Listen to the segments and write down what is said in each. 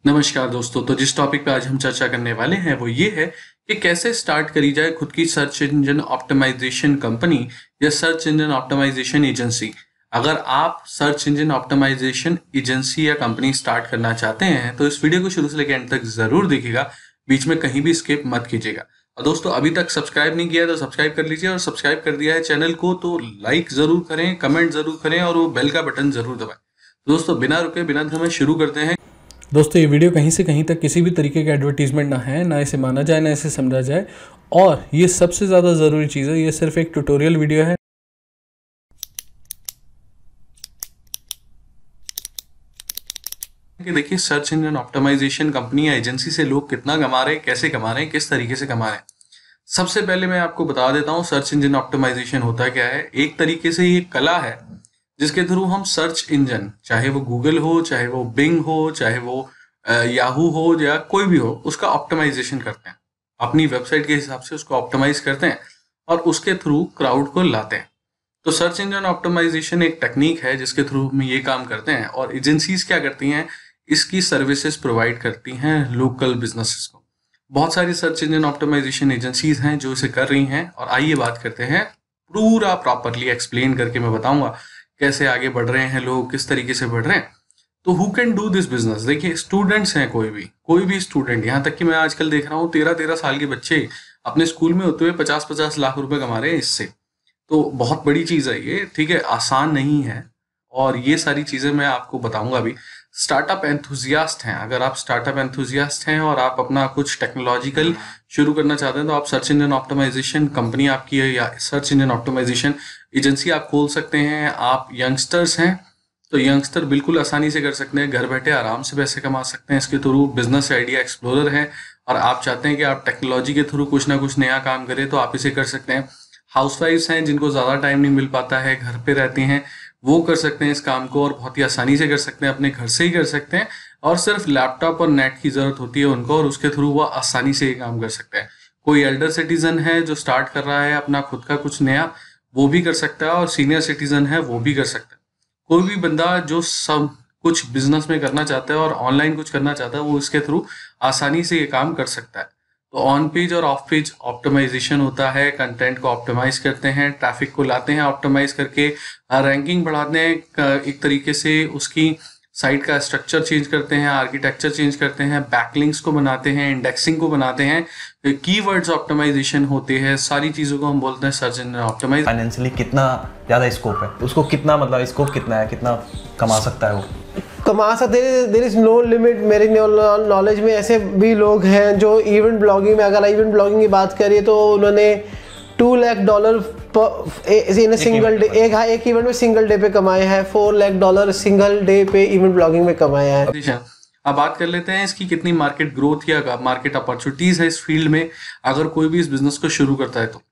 नमस्कार दोस्तों। तो जिस टॉपिक पे आज हम चर्चा करने वाले हैं वो ये है कि कैसे स्टार्ट करी जाए खुद की सर्च इंजन ऑप्टिमाइजेशन कंपनी या सर्च इंजन ऑप्टिमाइजेशन एजेंसी। अगर आप सर्च इंजन ऑप्टिमाइजेशन एजेंसी या कंपनी स्टार्ट करना चाहते हैं तो इस वीडियो को शुरू से लेकर एंड तक जरूर देखिएगा, बीच में कहीं भी स्किप मत कीजिएगा। और दोस्तों अभी तक सब्सक्राइब नहीं किया है तो सब्सक्राइब कर लीजिए, और सब्सक्राइब कर दिया है चैनल को तो लाइक जरूर करें, कमेंट जरूर करें और वो बेल का बटन जरूर दबाएं। दोस्तों बिना रुके बिना थमे शुरू करते हैं। दोस्तों ये वीडियो कहीं से कहीं तक किसी भी तरीके का एडवर्टीजमेंट ना है, ना इसे माना जाए ना इसे समझा जाए, और ये सबसे ज़्यादा ज़रूरी चीज़ है, ये सिर्फ एक ट्यूटोरियल वीडियो है। कि देखिए सर्च इंजन ऑप्टिमाइजेशन कंपनी या एजेंसी से लोग कितना कमा रहे हैं, कैसे कमा रहे हैं, किस तरीके से कमा रहे हैं। सबसे पहले मैं आपको बता देता हूँ सर्च इंजन ऑप्टिमाइजेशन होता क्या है। एक तरीके से ये कला है जिसके थ्रू हम सर्च इंजन, चाहे वो गूगल हो, चाहे वो बिंग हो, चाहे वो याहू हो या कोई भी हो, उसका ऑप्टिमाइजेशन करते हैं। अपनी वेबसाइट के हिसाब से उसको ऑप्टिमाइज करते हैं और उसके थ्रू क्राउड को लाते हैं। तो सर्च इंजन ऑप्टिमाइजेशन एक टेक्निक है जिसके थ्रू हम ये काम करते हैं। और एजेंसीज क्या करती हैं, इसकी सर्विसेज प्रोवाइड करती हैं लोकल बिजनेसेस को। बहुत सारी सर्च इंजन ऑप्टिमाइजेशन एजेंसीज हैं जो इसे कर रही हैं, और आइए बात करते हैं पूरा प्रॉपरली एक्सप्लेन करके मैं बताऊंगा कैसे आगे बढ़ रहे हैं लोग, किस तरीके से बढ़ रहे हैं। तो who can do this business. देखिए स्टूडेंट्स हैं, कोई भी स्टूडेंट, यहाँ तक कि मैं आजकल देख रहा हूँ 13-13 साल के बच्चे अपने स्कूल में होते हुए 50-50 लाख रुपए कमा रहे हैं इससे। तो बहुत बड़ी चीज है ये, ठीक है, आसान नहीं है। और ये सारी चीजें मैं आपको बताऊंगा अभी। स्टार्टअप एंथुजियास्ट हैं, अगर आप स्टार्टअप एंथुजियास्ट हैं और आप अपना कुछ टेक्नोलॉजिकल शुरू करना चाहते हैं तो आप सर्च इंजन ऑप्टिमाइजेशन कंपनी आपकी है या सर्च इंजन ऑप्टिमाइजेशन एजेंसी आप खोल सकते हैं। आप यंगस्टर्स हैं तो यंगस्टर बिल्कुल आसानी से कर सकते हैं, घर बैठे आराम से पैसे कमा सकते हैं इसके थ्रू। बिजनेस आइडिया एक्सप्लोरर है और आप चाहते हैं कि आप टेक्नोलॉजी के थ्रू कुछ ना कुछ नया काम करें तो आप इसे कर सकते हैं। हाउसवाइफ्स हैं जिनको ज़्यादा टाइम नहीं मिल पाता है, घर पे रहती हैं, वो कर सकते हैं इस काम को और बहुत ही आसानी से कर सकते हैं, अपने घर से ही कर सकते हैं। और सिर्फ लैपटॉप और नेट की ज़रूरत होती है उनको, और उसके थ्रू वो आसानी से ये काम कर सकते हैं। कोई एल्डर सिटीजन है जो स्टार्ट कर रहा है अपना खुद का कुछ नया, वो भी कर सकता है, और सीनियर सिटीजन है वो भी कर सकता है। कोई भी बंदा जो सब कुछ बिजनेस में करना चाहता है और ऑनलाइन कुछ करना चाहता है वो इसके थ्रू आसानी से ये काम कर सकता है। तो ऑन पेज और ऑफ पेज ऑप्टिमाइजेशन होता है, कंटेंट को ऑप्टिमाइज करते हैं, ट्रैफिक को लाते हैं ऑप्टिमाइज करके, रैंकिंग बढ़ाते हैं, एक तरीके से उसकी साइट का स्ट्रक्चर चेंज करते हैं, आर्किटेक्चर चेंज करते हैं, बैकलिंक्स को बनाते हैं, इंडेक्सिंग को बनाते हैं, कीवर्ड्स ऑप्टिमाइजेशन होते हैं। सारी चीज़ों को हम बोलते हैं सर्च इंजन ऑप्टिमाइज। फाइनेंशियली कितना ज़्यादा स्कोप है, उसको कितना मतलब स्कोप कितना है, कितना कमा सकता है वो, कमा सकते हैं। There is no limit. मेरे नॉलेज में ऐसे भी लोग हैं जो इवेंट ब्लॉगिंग में, अगर इवेंट ब्लॉगिंग की बात करिए तो उन्होंने $2 लाख इन सिंगल डे, एक इवेंट में सिंगल डे पे कमाए हैं। $4 लाख सिंगल डे पे इवेंट ब्लॉगिंग में कमाया है। अब बात कर लेते हैं इसकी कितनी मार्केट ग्रोथ या मार्केट अपॉर्चुनिटीज है इस फील्ड में अगर कोई भी इस बिजनेस को शुरू करता है तो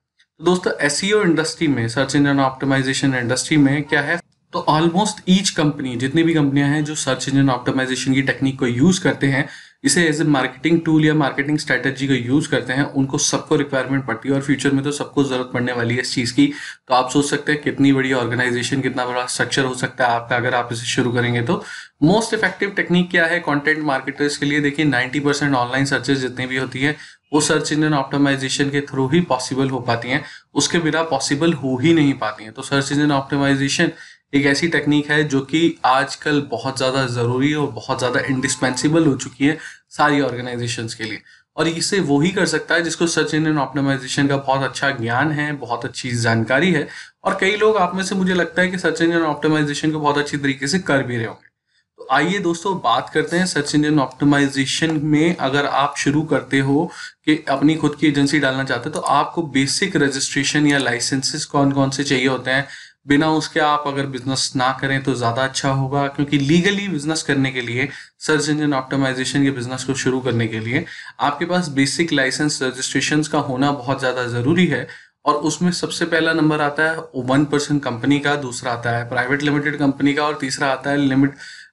दोस्तों एसईओ इंडस्ट्री में, सर्च इंजन ऑप्टिमाइजेशन इंडस्ट्री में क्या है, तो ऑलमोस्ट ईच कंपनी, जितनी भी कंपनियां हैं जो सर्च इंजन ऑप्टिमाइजेशन की टेक्निक को यूज करते हैं, इसे एज ए मार्केटिंग टूल या मार्केटिंग स्ट्रेटेजी को यूज करते हैं, उनको सबको रिक्वायरमेंट पड़ती है और फ्यूचर में तो सबको जरूरत पड़ने वाली है इस चीज की। तो आप सोच सकते हैं कितनी बड़ी ऑर्गेनाइजेशन, कितना बड़ा स्ट्रक्चर हो सकता है आपका अगर आप इसे शुरू करेंगे तो। मोस्ट इफेक्टिव टेक्निक क्या है कंटेंट मार्केटर्स के लिए? देखिए 90% ऑनलाइन सर्चेज जितनी भी होती है वो सर्च इंजन ऑप्टिमाइजेशन के थ्रू ही पॉसिबल हो पाती हैं, उसके बिना पॉसिबल हो ही नहीं पाती हैं। तो सर्च इंजन ऑप्टिमाइजेशन एक ऐसी टेक्निक है जो कि आजकल बहुत ज़्यादा ज़रूरी और बहुत ज़्यादा इंडिस्पेंसिबल हो चुकी है सारी ऑर्गेनाइजेशंस के लिए। और इसे वो ही कर सकता है जिसको सर्च इंजन ऑप्टिमाइजेशन का बहुत अच्छा ज्ञान है, बहुत अच्छी जानकारी है। और कई लोग आप में से मुझे लगता है कि सर्च इंजन ऑप्टिमाइजेशन को बहुत अच्छी तरीके से कर भी रहे होंगे। तो आइए दोस्तों बात करते हैं सर्च इंजन ऑप्टिमाइजेशन में। अगर आप शुरू करते हो कि अपनी खुद की एजेंसी डालना चाहते हो तो आपको बेसिक रजिस्ट्रेशन या लाइसेंसेस कौन कौन से चाहिए होते हैं। बिना उसके आप अगर बिजनेस ना करें तो ज़्यादा अच्छा होगा, क्योंकि लीगली बिजनेस करने के लिए, सर्च इंजन ऑप्टिमाइजेशन के बिजनेस को शुरू करने के लिए आपके पास बेसिक लाइसेंस रजिस्ट्रेशन का होना बहुत ज़्यादा ज़रूरी है। और उसमें सबसे पहला नंबर आता है 1% कंपनी का, दूसरा आता है प्राइवेट लिमिटेड कंपनी का और तीसरा आता है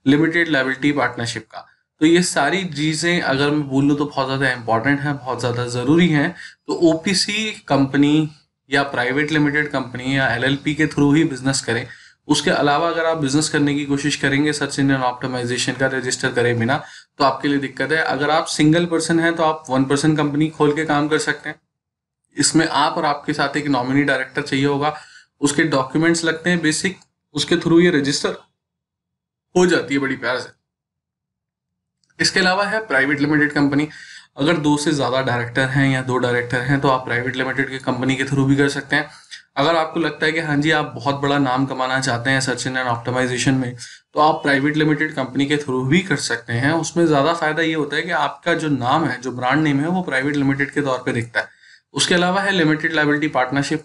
लिमिटेड लायबिलिटी पार्टनरशिप का। तो ये सारी चीज़ें अगर मैं बोलूँ तो बहुत ज़्यादा इंपॉर्टेंट है, बहुत ज़्यादा ज़रूरी हैं। तो ओपीसी कंपनी या प्राइवेट लिमिटेड कंपनी या एलएलपी के थ्रू ही बिजनेस करें, उसके अलावा अगर आप बिजनेस करने की कोशिश करेंगे सर्च इंजन ऑप्टिमाइजेशन का रजिस्टर करे बिना, तो आपके लिए दिक्कत है। अगर आप सिंगल पर्सन हैं तो आप 1 पर्सन कंपनी खोल के काम कर सकते हैं। इसमें आप और आपके साथ एक नॉमिनी डायरेक्टर चाहिए होगा, उसके डॉक्यूमेंट्स लगते हैं बेसिक, उसके थ्रू ये रजिस्टर हो जाती है बड़ी प्यार से। इसके अलावा है प्राइवेट लिमिटेड कंपनी। अगर 2 से ज़्यादा डायरेक्टर हैं या 2 डायरेक्टर हैं तो आप प्राइवेट लिमिटेड की कंपनी के थ्रू भी कर सकते हैं। अगर आपको लगता है कि हाँ जी आप बहुत बड़ा नाम कमाना चाहते हैं सर्च इंजन ऑप्टिमाइजेशन में, तो आप प्राइवेट लिमिटेड कंपनी के थ्रू भी कर सकते हैं। उसमें ज़्यादा फायदा ये होता है कि आपका जो नाम है, जो ब्रांड नेम है, वो प्राइवेट लिमिटेड के तौर पर दिखता है। उसके अलावा है लिमिटेड लायबिलिटी पार्टनरशिप,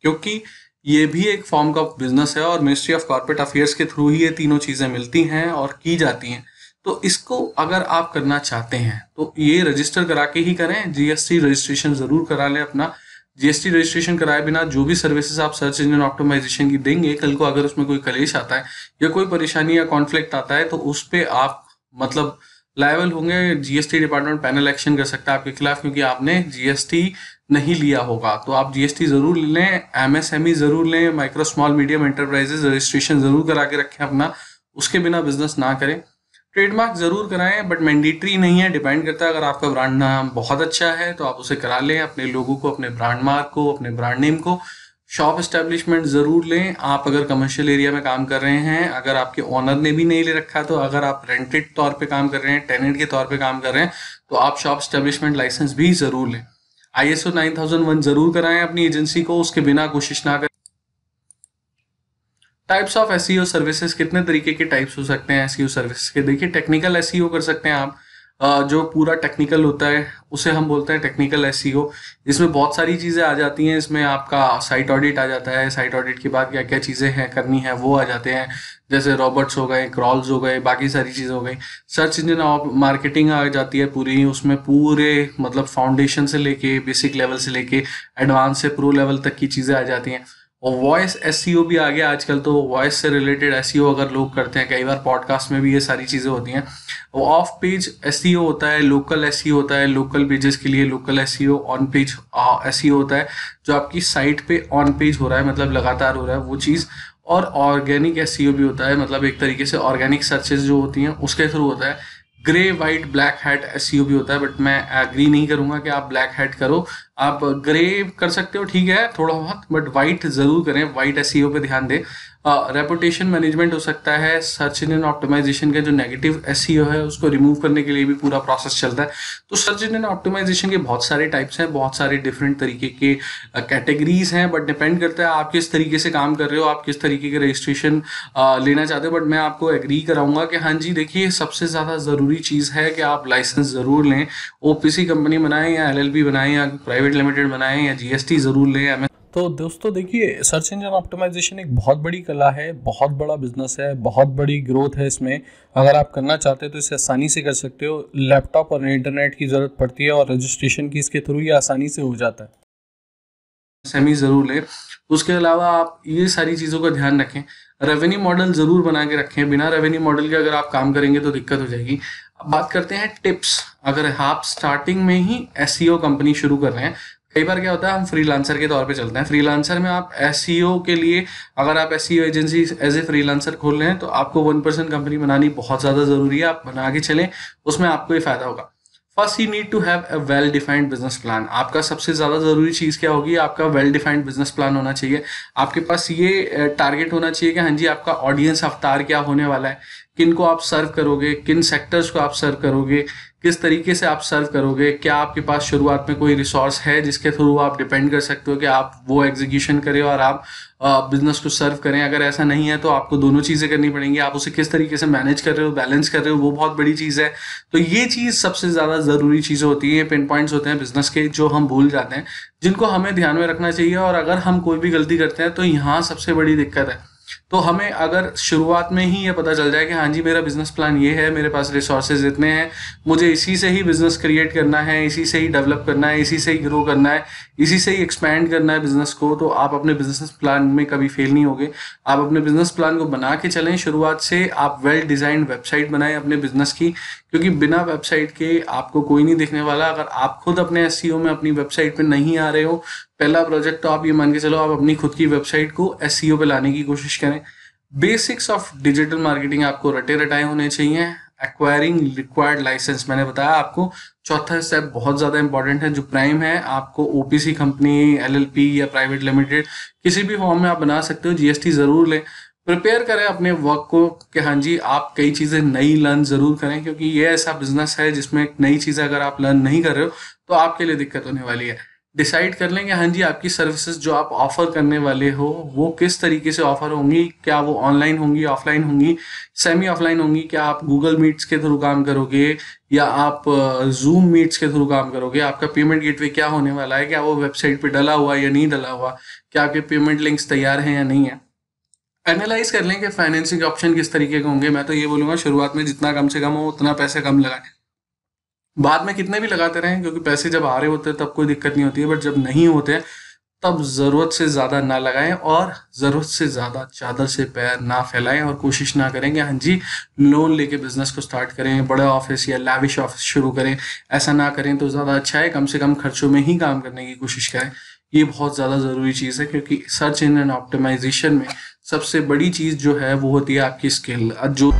क्योंकि ये भी एक फॉर्म का बिजनेस है और मिनिस्ट्री ऑफ कॉर्पोरेट अफेयर्स के थ्रू ही ये तीनों चीज़ें मिलती हैं और की जाती हैं। तो इसको अगर आप करना चाहते हैं तो ये रजिस्टर करा के ही करें। जीएसटी रजिस्ट्रेशन जरूर करा लें अपना। जीएसटी रजिस्ट्रेशन कराए बिना जो भी सर्विसेज आप सर्च इंजन ऑप्टिमाइजेशन की देंगे, कल को अगर उसमें कोई कलेश आता है या कोई परेशानी या कॉन्फ्लिक्ट आता है तो उस पर आप मतलब लायबल होंगे। जीएसटी डिपार्टमेंट पैनल एक्शन कर सकता है आपके खिलाफ, क्योंकि आपने जीएसटी नहीं लिया होगा। तो आप जीएसटी जरूर लें, एमएसएमई जरूर लें, micro small medium enterprises registration जरूर करा के रखें अपना, उसके बिना बिजनेस ना करें। ट्रेडमार्क जरूर कराएं बट मैंडेटरी नहीं है, डिपेंड करता है। अगर आपका ब्रांड नाम बहुत अच्छा है तो आप उसे करा लें, अपने लोगों को, अपने ब्रांड मार्क को, अपने ब्रांड नेम को। शॉप एस्टेब्लिशमेंट जरूर लें। आप अगर कमर्शियल एरिया में काम कर रहे हैं, अगर आपके ओनर ने भी नहीं ले रखा, तो अगर आप रेंटेड तौर पे काम कर रहे हैं, टेनेंट के तौर पे काम कर रहे हैं, तो आप शॉप एस्टेब्लिशमेंट लाइसेंस भी जरूर लें। ISO 9001 जरूर कराएं अपनी एजेंसी को, उसके बिना कोशिश ना करें। टाइप्स ऑफ एसईओ सर्विसेज, कितने तरीके के टाइप्स हो सकते हैं एसईओ सर्विसेज के? देखिए, टेक्निकल एसईओ कर सकते हैं आप, जो पूरा टेक्निकल होता है उसे हम बोलते हैं टेक्निकल एसईओ। इसमें बहुत सारी चीज़ें आ जाती हैं। इसमें आपका साइट ऑडिट आ जाता है, साइट ऑडिट के बाद क्या क्या चीज़ें हैं करनी है वो आ जाते हैं, जैसे रॉबर्ट्स हो गए, क्रॉल्स हो गए, बाकी सारी चीज़ें हो गई। सर्च इंजन मार्केटिंग आ जाती है पूरी, उसमें पूरे मतलब फाउंडेशन से लेके बेसिक लेवल से लेके एडवांस से प्रो लेवल तक की चीज़ें आ जाती हैं। और वॉइस एसईओ भी आ गया आजकल, तो वॉइस से रिलेटेड एसईओ अगर लोग करते हैं, कई बार पॉडकास्ट में भी ये सारी चीज़ें होती हैं। वो ऑफ पेज एसईओ होता है, लोकल एसईओ होता है, लोकल पेजेस के लिए local SEO, on page SEO होता है जो आपकी साइट पे ऑन पेज हो रहा है, मतलब लगातार हो रहा है वो चीज़। और ऑर्गेनिक एसईओ भी होता है, मतलब एक तरीके से ऑर्गेनिक सर्चेज जो होती हैं उसके थ्रू होता है। Grey white black hat SEO भी होता है, बट मैं एग्री नहीं करूंगा कि आप ब्लैक हैट करो। आप ग्रे कर सकते हो, ठीक है, थोड़ा बहुत, बट वाइट जरूर करें, वाइट एसईओ पे ध्यान दें। रेपुटेशन मैनेजमेंट हो सकता है। सर्च इंजन ऑप्टिमाइजेशन का जो नेगेटिव एसईओ है उसको रिमूव करने के लिए भी पूरा प्रोसेस चलता है। तो सर्च इंजन ऑप्टिमाइजेशन के बहुत सारे टाइप्स हैं, बहुत सारे डिफरेंट तरीके के कैटेगरीज हैं, बट डिपेंड करता है आप किस तरीके से काम कर रहे हो, आप किस तरीके के रजिस्ट्रेशन लेना चाहते हो। बट मैं आपको एग्री कराऊंगा कि हाँ जी, देखिए, सबसे ज़्यादा ज़रूरी चीज़ है कि आप लाइसेंस ज़रूर लें। ओपीसी कंपनी बनाएं या LLP बनाएं या प्राइवेट लिमिटेड बनाएं या GST ज़रूर लें। तो दोस्तों देखिए, सर्च इंजन ऑप्टिमाइजेशन एक बहुत बड़ी कला है, बहुत बड़ा बिजनेस है, बहुत बड़ी ग्रोथ है इसमें। अगर आप करना चाहते हो तो इसे आसानी से कर सकते हो। लैपटॉप और इंटरनेट की ज़रूरत पड़ती है और रजिस्ट्रेशन की इसके थ्रू ये आसानी से हो जाता है। सेमी ज़रूर लें। उसके अलावा आप ये सारी चीज़ों का ध्यान रखें। रेवेन्यू मॉडल ज़रूर बना के रखें, बिना रेवेन्यू मॉडल के अगर आप काम करेंगे तो दिक्कत हो जाएगी। अब बात करते हैं टिप्स। अगर आप स्टार्टिंग में ही SEO कंपनी शुरू कर रहे हैं, कई बार क्या होता है हम फ्रीलांसर के तौर पे चलते हैं। फ्रीलांसर में आप SEO के लिए, अगर आप SEO agency as a freelancer खोल रहे हैं तो आपको 1% कंपनी बनानी बहुत ज़्यादा ज़रूरी है। आप बना के चलें, उसमें आपको ये फायदा होगा। First you need to have a well defined business plan. आपका सबसे ज़्यादा ज़रूरी चीज़ क्या होगी? आपका वेल डिफाइंड बिजनेस प्लान होना चाहिए। आपके पास ये टारगेट होना चाहिए कि हाँ जी, आपका ऑडियंस अवतार क्या होने वाला है, किन को आप सर्व करोगे, किन सेक्टर्स को आप सर्व करोगे, किस तरीके से आप सर्व करोगे। क्या आपके पास शुरुआत में कोई रिसोर्स है जिसके थ्रू आप डिपेंड कर सकते हो कि आप वो एग्जीक्यूशन करें और आप बिजनेस को सर्व करें? अगर ऐसा नहीं है तो आपको दोनों चीज़ें करनी पड़ेंगी। आप उसे किस तरीके से मैनेज कर रहे हो, बैलेंस कर रहे हो, वो बहुत बड़ी चीज़ है। तो ये चीज़ सबसे ज़्यादा ज़रूरी चीज़ें होती हैं, पिन पॉइंट्स होते हैं बिजनेस के जो हम भूल जाते हैं, जिनको हमें ध्यान में रखना चाहिए। और अगर हम कोई भी गलती करते हैं तो यहाँ सबसे बड़ी दिक्कत है। तो हमें अगर शुरुआत में ही ये पता चल जाए कि हाँ जी, मेरा बिजनेस प्लान ये है, मेरे पास रिसोर्सेज इतने हैं, मुझे इसी से ही बिजनेस क्रिएट करना है, इसी से ही डेवलप करना है, इसी से ही ग्रो करना है, इसी से ही एक्सपैंड करना है बिजनेस को, तो आप अपने बिजनेस प्लान में कभी फेल नहीं होगे। आप अपने बिजनेस प्लान को बना के चलें। शुरुआत से आप वेल डिजाइंड वेबसाइट बनाएं अपने बिजनेस की, क्योंकि बिना वेबसाइट के आपको कोई नहीं देखने वाला। अगर आप खुद अपने SEO में अपनी वेबसाइट पे नहीं आ रहे हो, पहला प्रोजेक्ट तो आप ये मान के चलो, आप अपनी खुद की वेबसाइट को SEO पे लाने की कोशिश करें। बेसिक्स ऑफ डिजिटल मार्केटिंग आपको रटे रटाए होने चाहिए। एक्वायरिंग रिक्वायर्ड लाइसेंस, मैंने बताया आपको चौथा स्टेप बहुत ज़्यादा इंपॉर्टेंट है। जो प्राइम है, आपको ओपीसी कंपनी, एलएलपी या प्राइवेट लिमिटेड किसी भी फॉर्म में आप बना सकते हो। जीएसटी ज़रूर लें, प्रिपेयर करें अपने वर्क को कि हाँ जी आप कई चीज़ें नई लर्न ज़रूर करें, क्योंकि ये ऐसा बिजनेस है जिसमें नई चीज़ें अगर आप लर्न नहीं कर रहे हो तो आपके लिए दिक्कत होने वाली है। डिसाइड कर लें कि हाँ जी आपकी सर्विसेज जो आप ऑफर करने वाले हो वो किस तरीके से ऑफर होंगी, क्या वो ऑनलाइन होंगी, ऑफलाइन होंगी, सेमी ऑफलाइन होंगी, क्या आप गूगल मीट्स के थ्रू काम करोगे या आप जूम मीट्स के थ्रू काम करोगे, आपका पेमेंट गेटवे क्या होने वाला है, क्या वो वेबसाइट पे डला हुआ या नहीं डला हुआ, क्या आपके पेमेंट लिंक्स तैयार हैं या नहीं है। एनालाइज कर लें कि फाइनेंसिंग ऑप्शन किस तरीके के होंगे। मैं तो ये बोलूँगा शुरुआत में जितना कम से कम हो उतना पैसे कम लगाएं, बाद में कितने भी लगाते रहें, क्योंकि पैसे जब आ रहे होते हैं तब कोई दिक्कत नहीं होती है, बट जब नहीं होते तब ज़रूरत से ज़्यादा ना लगाएं और ज़रूरत से ज़्यादा चादर से पैर ना फैलाएं और कोशिश ना करें कि हाँ जी लोन लेके बिजनेस को स्टार्ट करें, बड़ा ऑफिस या लैविश ऑफिस शुरू करें। ऐसा ना करें तो ज़्यादा अच्छा है, कम से कम खर्चों में ही काम करने की कोशिश करें। ये बहुत ज़्यादा ज़रूरी चीज़ है, क्योंकि सर्च इंजन ऑप्टिमाइजेशन में सबसे बड़ी चीज़ जो है वो होती है आपकी स्किल। जो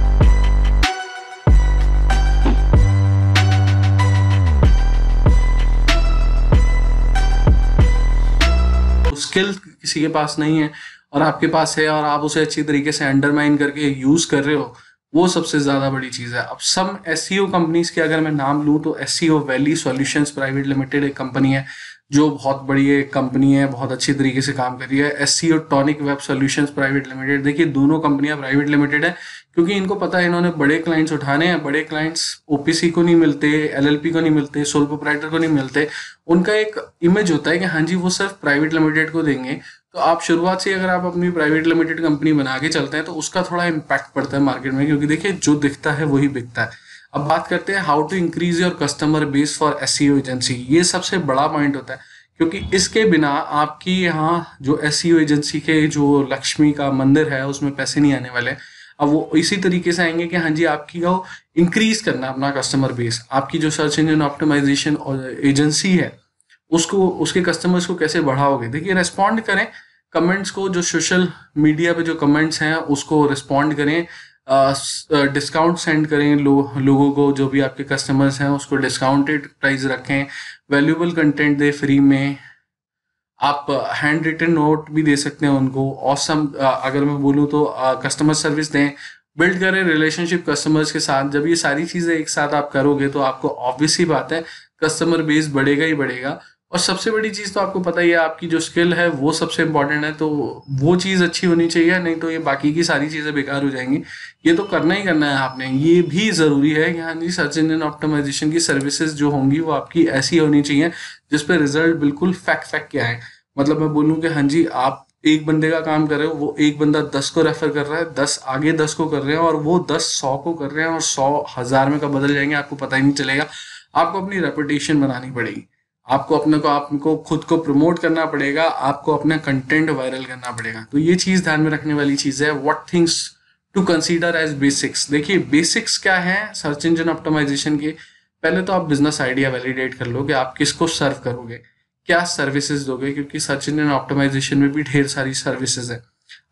स्किल किसी के पास नहीं है और आपके पास है और आप उसे अच्छी तरीके से अंडरमाइन करके यूज कर रहे हो, वो सबसे ज्यादा बड़ी चीज है। अब सम एसईओ कंपनीज के अगर मैं नाम लूं तो SEO valley solutions private limited एक कंपनी है जो बहुत बड़ी एक कंपनी है, बहुत अच्छी तरीके से काम कर रही है। SEO tonic web solutions private limited, देखिए दोनों कंपनियां प्राइवेट लिमिटेड है क्योंकि इनको पता है इन्होंने बड़े क्लाइंट्स उठाने हैं। बड़े क्लाइंट्स ओपीसी को नहीं मिलते, एलएलपी को नहीं मिलते, सोल प्रोप्राइटर को नहीं मिलते। उनका एक इमेज होता है कि हाँ जी वो सिर्फ प्राइवेट लिमिटेड को देंगे। तो आप शुरुआत से अगर आप अपनी प्राइवेट लिमिटेड कंपनी बना के चलते हैं तो उसका थोड़ा इम्पैक्ट पड़ता है मार्केट में, क्योंकि देखिए जो दिखता है वही बिकता है। अब बात करते हैं how to increase your customer base for SEO agency. ये सबसे बड़ा पॉइंट होता है, क्योंकि इसके बिना आपकी यहाँ जो एसईओ एजेंसी के जो लक्ष्मी का मंदिर है उसमें पैसे नहीं आने वाले। अब वो इसी तरीके से आएंगे कि हाँ जी आपकी को इंक्रीज करना अपना कस्टमर बेस। आपकी जो सर्च इंजन ऑप्टिमाइजेशन एजेंसी है उसको, उसके कस्टमर्स को कैसे बढ़ाओगे? देखिए रेस्पॉन्ड करें कमेंट्स को, जो सोशल मीडिया पे जो कमेंट्स हैं उसको रिस्पॉन्ड करें, डिस्काउंट सेंड करें लोगों को, जो भी आपके कस्टमर्स हैं उसको डिस्काउंटेड प्राइस रखें, वैल्यूएबल कंटेंट दे फ्री में। आप हैंड रिटन नोट भी दे सकते हैं उनको। ऑसम अगर मैं बोलूँ तो कस्टमर सर्विस दें, बिल्ड करें रिलेशनशिप कस्टमर्स के साथ। जब ये सारी चीज़ें एक साथ आप करोगे तो आपको ऑब्वियस ही बात है कस्टमर बेस बढ़ेगा ही बढ़ेगा। और सबसे बड़ी चीज़ तो आपको पता ही है, आपकी जो स्किल है वो सबसे इंपॉर्टेंट है, तो वो चीज़ अच्छी होनी चाहिए, नहीं तो ये बाकी की सारी चीज़ें बेकार हो जाएंगी। ये तो करना ही करना है आपने। ये भी ज़रूरी है कि हाँ जी सर्च इंजन ऑप्टिमाइजेशन की सर्विसेज जो होंगी वो आपकी ऐसी होनी चाहिए जिसपे रिजल्ट बिल्कुल फैक्ट के आए। मतलब मैं बोलूँ कि हाँ जी आप एक बंदे का काम कर रहे हो, वो एक बंदा 10 को रेफर कर रहा है, 10 आगे 10 को कर रहे हैं और वो 10 100 को कर रहे हैं और 100 1000 में कब बदल जाएंगे आपको पता ही नहीं चलेगा। आपको अपनी रेपुटेशन बनानी पड़ेगी, आपको आपको खुद को प्रमोट करना पड़ेगा, आपको अपना कंटेंट वायरल करना पड़ेगा। तो ये चीज़ ध्यान में रखने वाली चीज़ है। What things to consider as basics. देखिए बेसिक्स क्या है सर्च इंजन ऑप्टिमाइजेशन के? पहले तो आप बिजनेस आइडिया वैलिडेट कर लो कि आप किसको सर्व करोगे, क्या सर्विसेज दोगे, क्योंकि सर्च इंजन ऑप्टिमाइजेशन में भी ढेर सारी सर्विसेज है।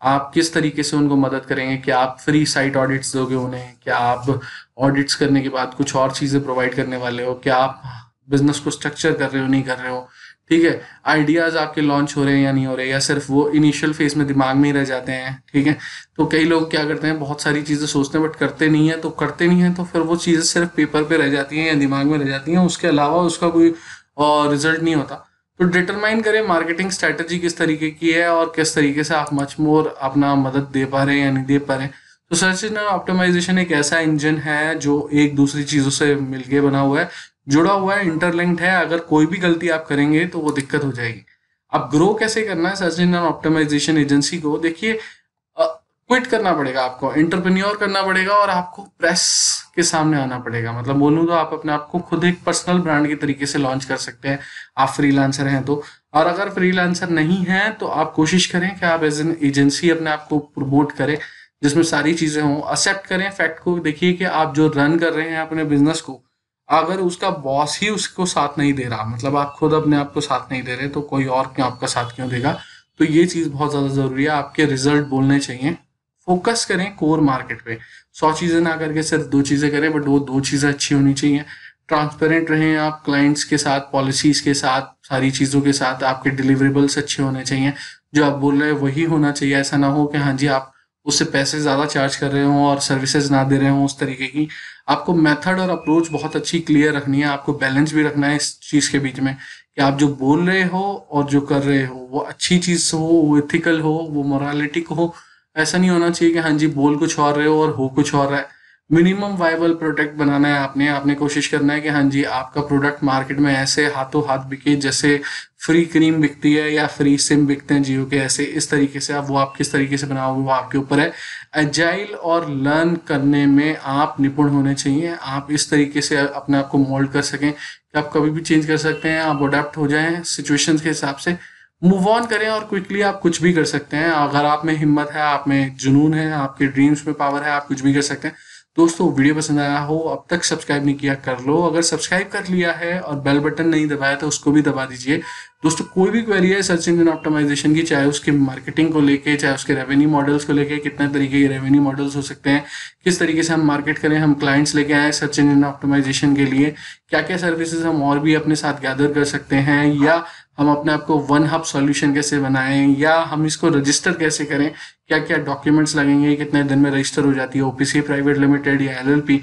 आप किस तरीके से उनको मदद करेंगे? क्या आप फ्री साइट ऑडिट्स दोगे उन्हें? क्या आप ऑडिट्स करने के बाद कुछ और चीज़ें प्रोवाइड करने वाले हो? क्या आप बिजनेस को स्ट्रक्चर कर रहे हो, नहीं कर रहे हो? ठीक है, आइडियाज़ आपके लॉन्च हो रहे हैं या नहीं हो रहे, या सिर्फ वो इनिशियल फेज में दिमाग में ही रह जाते हैं? ठीक है, तो कई लोग क्या करते हैं, बहुत सारी चीज़ें सोचते हैं बट करते नहीं है। तो करते नहीं है तो फिर वो चीज़ें सिर्फ पेपर पे रह जाती हैं या दिमाग में रह जाती हैं, उसके अलावा उसका कोई रिजल्ट नहीं होता। तो डिटरमाइन करें मार्केटिंग स्ट्रैटेजी किस तरीके की है और किस तरीके से आप मच मोर अपना मदद दे पा रहे हैं या नहीं दे पा रहे हैं। तो सर्च इंजन ऑप्टिमाइजेशन एक ऐसा इंजन है जो एक दूसरी चीज़ों से मिलके बना हुआ है, जुड़ा हुआ है, इंटरलिंक्ड है। अगर कोई भी गलती आप करेंगे तो वो दिक्कत हो जाएगी। अब ग्रो कैसे करना है सर्च इंजन ऑप्टिमाइजेशन एजेंसी को? देखिए क्विट करना पड़ेगा आपको, एंटरप्रेन्योर करना पड़ेगा और आपको प्रेस के सामने आना पड़ेगा। मतलब बोलूँ तो आप अपने आप को खुद एक पर्सनल ब्रांड के तरीके से लॉन्च कर सकते हैं, आप फ्रीलांसर हैं तो। और अगर फ्रीलांसर नहीं हैं तो आप कोशिश करें कि आप एज एन एजेंसी अपने आप को प्रमोट करें जिसमें सारी चीज़ें हों। एक्सेप्ट करें फैक्ट को, देखिए कि आप जो रन कर रहे हैं अपने बिजनेस को, अगर उसका बॉस ही उसको साथ नहीं दे रहा, मतलब आप खुद अपने आप को साथ नहीं दे रहे, तो कोई और क्यों आपका साथ क्यों देगा? तो ये चीज़ बहुत ज़्यादा ज़रूरी है। आपके रिजल्ट बोलने चाहिए फोकस करें कोर मार्केट पे। 100 चीज़ें ना करके सिर्फ 2 चीज़ें करें, बट वो 2 चीज़ें अच्छी होनी चाहिए। ट्रांसपेरेंट रहें आप क्लाइंट्स के साथ, पॉलिसीज़ के साथ, सारी चीज़ों के साथ। आपके डिलीवरेबल्स अच्छे होने चाहिए, जो आप बोल रहे हैं वही होना चाहिए। ऐसा ना हो कि हाँ जी आप उससे पैसे ज़्यादा चार्ज कर रहे हो और सर्विसेज ना दे रहे हो उस तरीके की। आपको मेथड और अप्रोच बहुत अच्छी क्लियर रखनी है। आपको बैलेंस भी रखना है इस चीज़ के बीच में कि आप जो बोल रहे हो और जो कर रहे हो वो अच्छी चीज़ हो, वो इथिकल हो, वो मोरालिटिक हो। ऐसा नहीं होना चाहिए कि हाँ जी बोल कुछ और रहे हो और हो कुछ और रहा है। मिनिमम वायबल प्रोडक्ट बनाना है आपने कोशिश करना है कि हाँ जी आपका प्रोडक्ट मार्केट में ऐसे हाथों हाथ बिके जैसे फ्री क्रीम बिकती है या फ्री सिम बिकते हैं जियो के, ऐसे इस तरीके से। अब वो आप किस तरीके से बनाओगे वो आपके ऊपर है। एजाइल और लर्न करने में आप निपुण होने चाहिए। आप इस तरीके से अपने आप को मोल्ड कर सकें कि आप कभी भी चेंज कर सकते हैं, आप अडेप्ट हो जाएं सिचुएशंस के हिसाब से, मूव ऑन करें और क्विकली आप कुछ भी कर सकते हैं। अगर आप में हिम्मत है, आप में जुनून है, आपके ड्रीम्स में पावर है, आप कुछ भी कर सकते हैं। दोस्तों वीडियो पसंद आया हो, अब तक सब्सक्राइब नहीं किया कर लो। अगर सब्सक्राइब कर लिया है और बेल बटन नहीं दबाया तो उसको भी दबा दीजिए। दोस्तों कोई भी क्वेरी है सर्च इंजन ऑप्टिमाइजेशन की, चाहे उसके मार्केटिंग को लेके, चाहे उसके रेवेन्यू मॉडल्स को लेके, कितने तरीके के रेवेन्यू मॉडल्स हो सकते हैं, किस तरीके से हम मार्केट करें, हम क्लाइंट्स लेके आए सर्च इंजन ऑप्टिमाइजेशन के लिए, क्या क्या सर्विसेज हम और भी अपने साथ गैदर कर सकते हैं, या हम अपने आप को वन हब सॉल्यूशन कैसे बनाएं, या हम इसको रजिस्टर कैसे करें, क्या क्या डॉक्यूमेंट्स लगेंगे, कितने दिन में रजिस्टर हो जाती है ओपीसी प्राइवेट लिमिटेड या एलएलपी।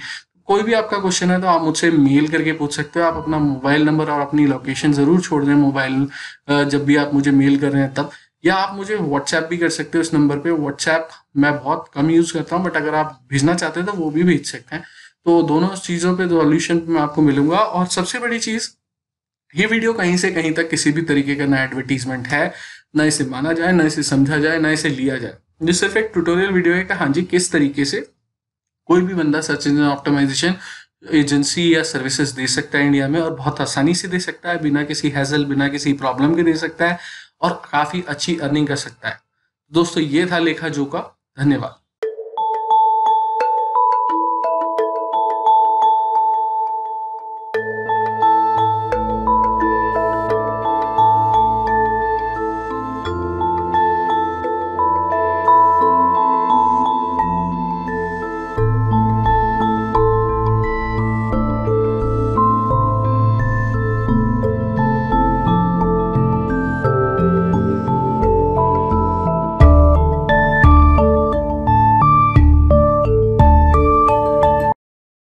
कोई भी आपका क्वेश्चन है तो आप मुझसे मेल करके पूछ सकते हो। आप अपना मोबाइल नंबर और अपनी लोकेशन जरूर छोड़ दें मोबाइल जब भी आप मुझे मेल कर रहे हैं तब, या आप मुझे व्हाट्सएप भी कर सकते हो इस नंबर पे। व्हाट्सएप मैं बहुत कम यूज करता हूँ, बट अगर आप भेजना चाहते हैं तो वो भी भेज सकते हैं। तो दोनों चीजों पे सॉल्यूशन मैं आपको मिलूंगा। और सबसे बड़ी चीज, ये वीडियो कहीं से कहीं तक किसी भी तरीके का ना एडवर्टीजमेंट है, ना इसे माना जाए, ना इसे समझा जाए, ना इसे लिया जाए। ये सिर्फ एक ट्यूटोरियल वीडियो है कि हाँ जी किस तरीके से कोई भी बंदा सर्च इंजन ऑप्टिमाइजेशन एजेंसी या सर्विसेज दे सकता है इंडिया में, और बहुत आसानी से दे सकता है, बिना किसी हैजल, बिना किसी प्रॉब्लम के दे सकता है, और काफी अच्छी अर्निंग कर सकता है। दोस्तों ये था लेखा जोखा। धन्यवाद।